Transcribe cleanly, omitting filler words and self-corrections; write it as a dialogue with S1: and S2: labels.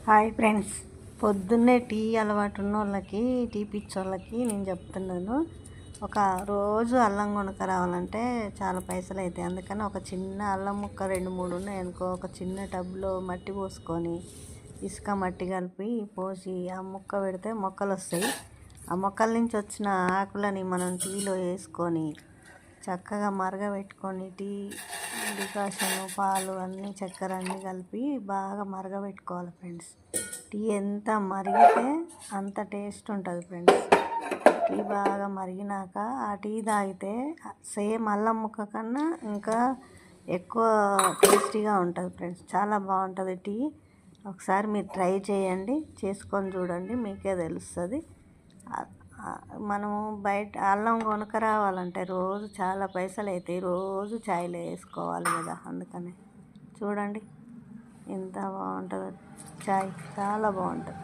S1: Hi friends, పొద్దున్నే tea అలవాటు ఉన్న వాళ్ళకి, టీ పిచ్చోళ్ళకి నేను చెప్తున్నాను. ఒక రోజు అల్లం కొనుక్క రావాలంటే చాలా పైసలు అవుతాయి. అందుకని ఒక చిన్న అల్లం ముక్క 2-3 ఉన్నాయనుకో, ఒక చిన్న టబ్లో మట్టి పోసుకొని ఇసుక మట్టి కలిపి పోసి ఆ ముక్క పెడితే మొక్కలు వస్తాయి. ఆ మొక్కల నుంచి వచ్చిన ఆకులని మనం టీలో వేసుకొని చక్కగా మరగబెట్టుకొని టీ డికాషన్ పాలు అన్నీ చక్కెర అన్నీ కలిపి బాగా మరగబెట్టుకోవాలి ఫ్రెండ్స్. టీ ఎంత మరిగితే అంత టేస్ట్ ఉంటుంది ఫ్రెండ్స్. టీ బాగా మరిగినాక ఆ టీ తాగితే సేమ్ అల్లం ముక్క కన్నా ఇంకా ఎక్కువ టేస్టీగా ఉంటుంది ఫ్రెండ్స్. చాలా బాగుంటుంది టీ. ఒకసారి మీరు ట్రై చేయండి, చేసుకొని చూడండి, మీకే తెలుస్తుంది. మనము బయట అల్లం కొనుక్క రావాలంటే రోజు చాలా పైసలు అవుతాయి. రోజు ఛాయ్లో వేసుకోవాలి కదా, అందుకని చూడండి ఎంత బాగుంటుందో ఛాయ్, చాలా బాగుంటుంది.